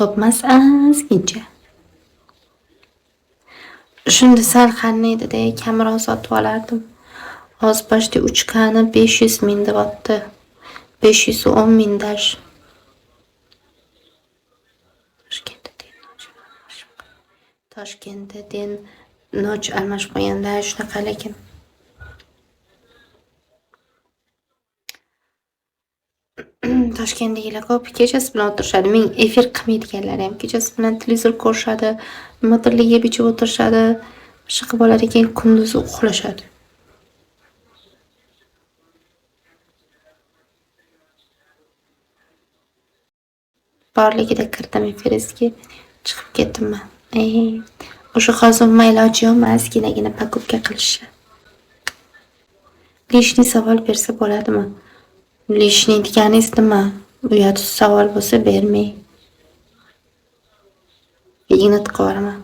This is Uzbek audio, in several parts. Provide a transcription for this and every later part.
ko'pmas ozgincha. Shunda sal qandaydida kamroq sotib olardim. Hozir почти 3K'ni 500 ming deyapti. 510 ming dash. Toshkentda den noch almashib qo'yganda shunaqa lekin. Toshkentdagilar ko'p kechasi bilan o'tirishadi. Men efir qilmaydiganlar ham kechasi bilan televizor ko'rishadi, nimadir yeb ichib o'tirishadi. Shu qilib olar ekan, kunduzi uxlashadi. Borligida kirdim efirga, chiqib ketdim. O'sha hozir mayloji yo'q, ozginagina покупка qilishi. Lishni savol bersa bo'ladimi? Lishni deganingiz nima? Uyat savol bo'lsa bermang. Ignat qo'raman.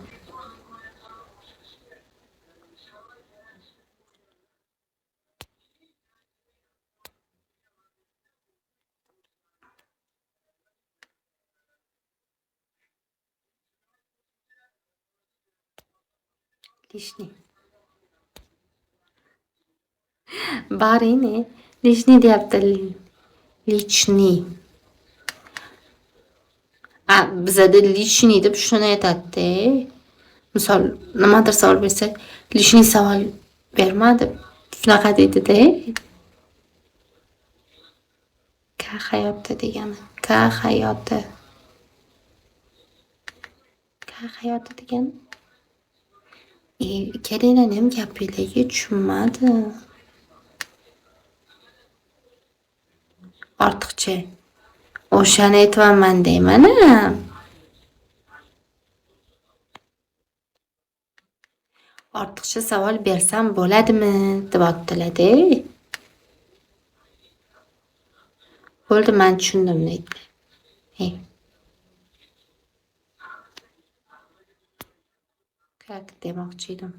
Lishni. Barini, lishni deyapti. Lichni. Bizada lichni deb shuni aytadi. Misol, nimadir savol bersak, lishni savol berma deb shunaqa deydi-da. Ka hayotda degani. Ka hayoti. Ka hayoti degani. Kelinglar ham gapinglarga tushunmadi. Ortiqcha. O'shani aytvaman deyman-a. Ortiqcha savol bersam bo'ladimi deyaptilar-da. Bo'ldi, men tushundim deydi. Как demoqchi edim.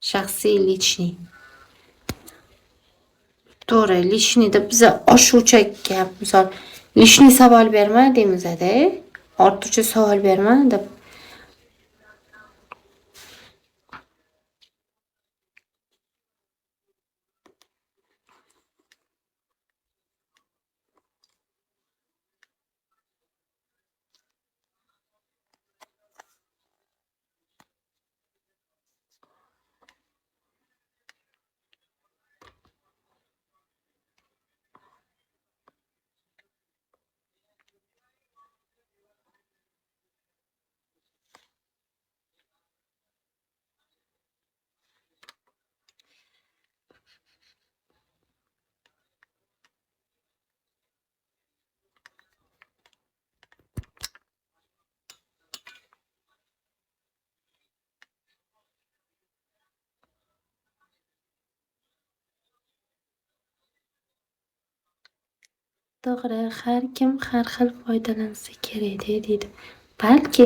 Shaxsiy lichni. To'g'ri, lishni deb biz oshuvchi gap, misol, lishni savol berma deymiz-da. Ortiqcha savol berma deb. To'g'ri, har kim har xil foydalansa kerak deydi. Balki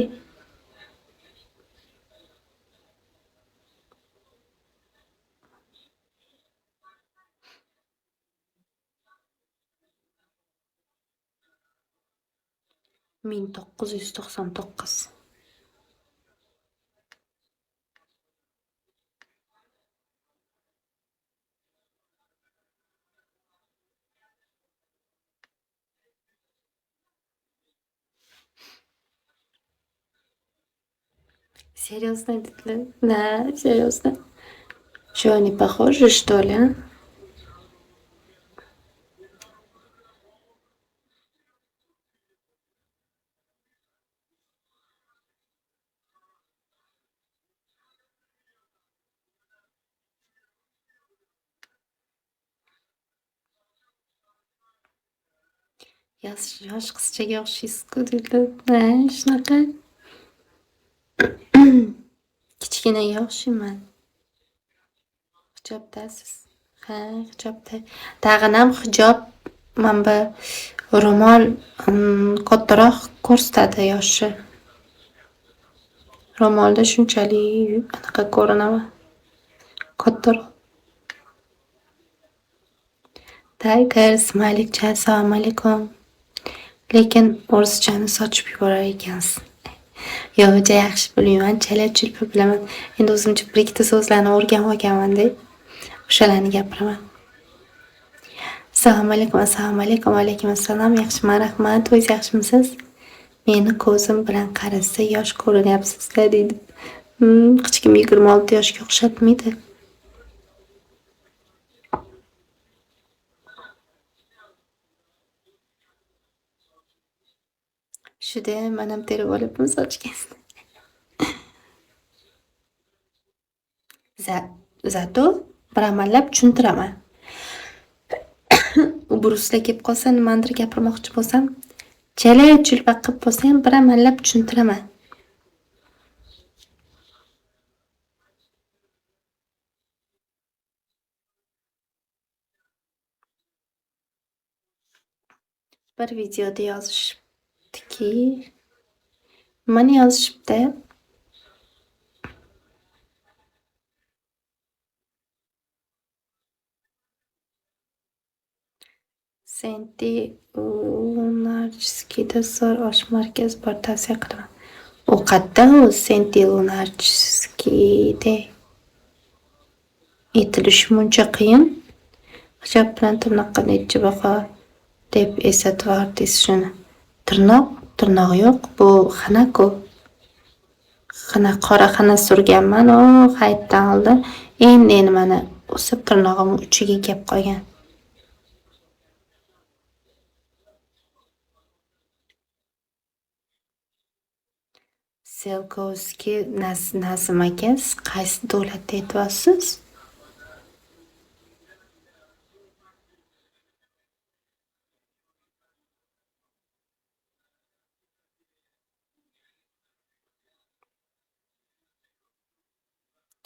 ming 999. Серьезно, да, серьезно. Что, они похожи, что ли? Yosh qizchaga o'xshaysiz-ku dedilar. Shunaqa. Kichkinaga o'xshayman. Hijobdasiz. Ha, hijobda. Tag'in ham hijob mana bu ro'mol kattaroq ko'rsatadi yoshi. Ro'molda shunchalik anaqa ko'rinaman. Kattaroq. Tiger, Smaylikcha, assalomu alaykum. Lekin o'rischani sochib yuborar ekansiz. Yo'q, juda yaxshi bilmayman. Chala-chulpa bilaman. Endi o'zimcha bir ikkita so'zlarni o'rganib olganman-da. O'shalarni gapiraman. Assalomu alaykum, assalomu alaykum, alaykum assalom. Yaxshiman, rahmat. O'zingiz yaxshimisiz? Meni ko'zim bilan qarasa yosh ko'rinyapsizlar deydi. Hech kim 26 yoshga o'xshatmaydi. Shuda men ham terib olibman sochga. Zato bir amallab tushuntiraman. U brusla kelib qolsa, nimadir gapirmoqchi bo'lsam, chala-chulpa qilib bo'lsa ham bir amallab tushuntiraman. Bir videoda yozishibdiki, nimani yozishibdi? Senti Lunarchskida zo'r osh markazi bor, tavsiya qilaman. U qayerda u Senti Lunarchskida? Aytilishi muncha qiyin. Hijab bilan tirnoqqa necha baho deb eslatvordiz shuni. Tirnoq yo'q, bu xana-ku. Qora xana surganman, hayitdan oldin. Endi mana o'sib tirnog'im uchiga kelib qolgan. Selkovskiy Nazim aka, siz qaysi davlatda aytyapsiz?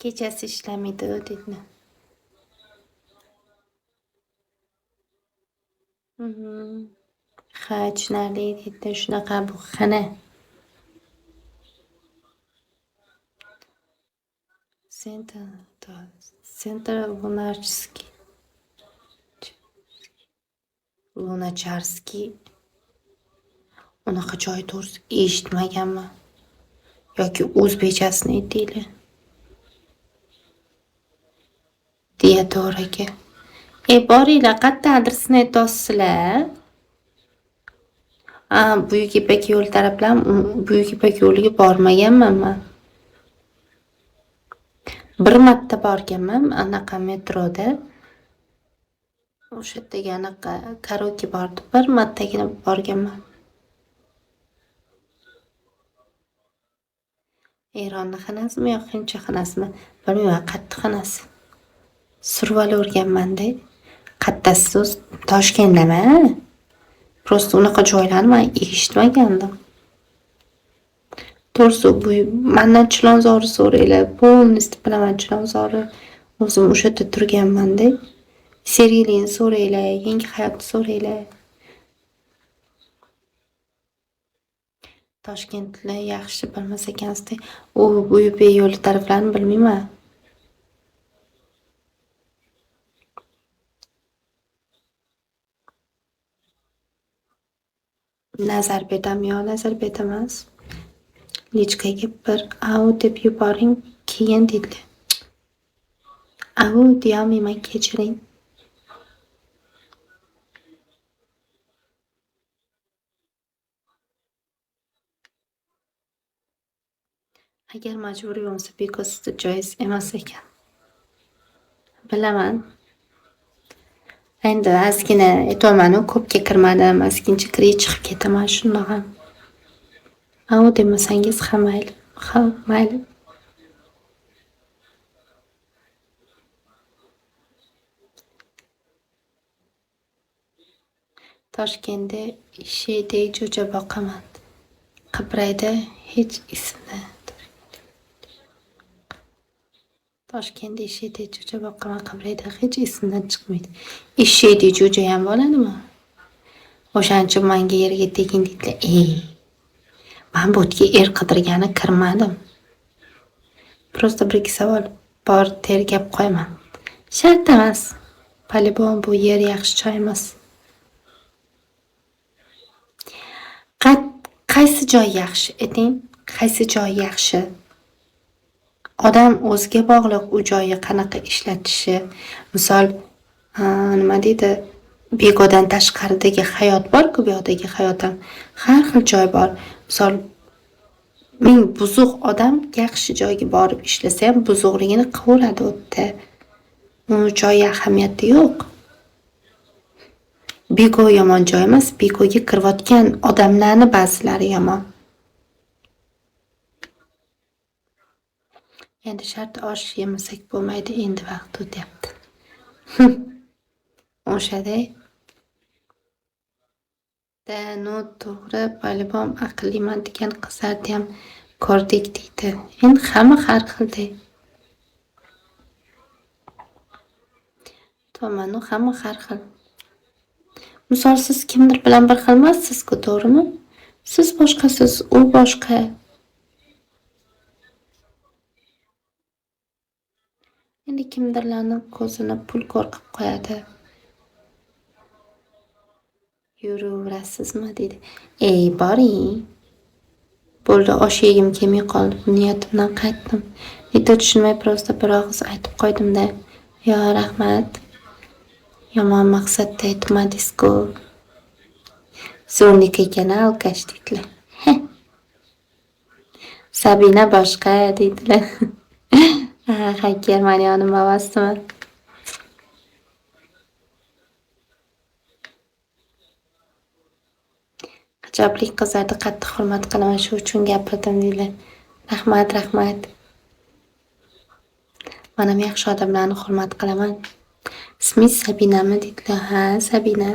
Kechasi ishlamaydi dedi. Ha, tushunarli dedi. Shunaqa bu xana. Center Lunacharskiy. Unaqa joy to'g'risi eshitmaganman. Yoki o'zbekchasini aytinglar. Deya to'g'ri aka. Boringlar, qayerda adresini aytasizlar? Buyuk Ipak yo'li tarafdan Buyuk Ipak yo'liga bormaganman men. Bir marta borganman, anaqa metroda. O'sha yerdagi anaqa karaoke bordi. Bir martagina borganman. Eronni xonasimi yoki Xincha xonasimi? Bilmayman, qayerda xonasi. Survali o'rganman-da. Qattasiz so'z Toshkentdami? Prosta unaqa joylarni men eshitmagandim. To'g'risi, bu mendan Chilonzorni so'raylar. Polностью bilaman Chilonzorni. O'zim o'sha yerda turganman-da. Sergelini so'raylar, Yangi hayotni so'raylar. Toshkentni yaxshi bilmas ekansizda. U Buyuk Ipak yo'li taraflarini bilmayman. Nazar betamas. Lichkaga bir au deb yuboring, keyin dedilar. Au deyolmayman, kechiring. Agar majburiy bo'lsa, bekosida joiz emas ekan. Bilaman. Endi ozgina aytolmanu, ko'pga kirmadim, ozgincha kirib chiqib ketaman shundoq ham. Au demasangiz ham mayli. Ha, mayli. Toshkentda Sheyday jo'ja boqaman. Qibrayda hech esimda. Toshkentda Sheyday jo'ja boqaman, Qibrayda hech esimdan chiqmaydi. Sheyday jo'ja ham bo'ladimi? O'shancha menga yerga teging dedilar. Men bu yerga qidirgani kirmadim. Prosta bir ikki savol bor, tergab qo'yaman. Shart emas. Polibon bu yer yaxshi joy emas. Qaysi joy yaxshi ayting? Qaysi joy yaxshi? Odam o'ziga bog'liq u joyi qanaqa ishlatishi. Misol, nima deydi? Begodan tashqaridagi hayot bor-ku, bu yoqdagi hayot ham har xil joy bor. Misol, ming buzuq odam yaxshi joyga borib ishlasa ham buzuqligini qilaveradi u yerda. Uni joyi ahamiyati yo'q. Beko yomon joy emas, bekoga kirayotgan odamlarni ba'zilari yomon. Endi shart osh yemasak bo'lmaydi, endi vaqt o'tyapti. O'shaday. No to'g'ri, Balibom aqlliman degan qizlarni ham ko'rdik deydi. Endi hamma har xilda. Tomonu hamma har xil. Misol siz kimdir bilan bir xil emassiz-ku, to'g'rimi? Siz boshqasiz, u boshqa. Endi kimdirlarning ko'zini pul qo'rqib qo'yadi. Yuraverasizmi deydi. Boring. Bo'ldi, osh yegim kelmay qoldi. Niyatimdan qaytdim. Neta tushunmay prosta bir og'iz aytib qo'ydim-da. Yo, rahmat. Yomon maqsadda aytmadingiz-ku. Zo'rniki ekan, alkash deydilar. Sabina boshqa deydilar. Germaniyaning bavasimi? Ajablik qizlarni qattiq hurmat qilaman, shu uchun gapirdim deydilar. Rahmat, rahmat. Men ham yaxshi odamlarni hurmat qilaman. Ismingiz Sabinami deydilar. Ha, Sabina.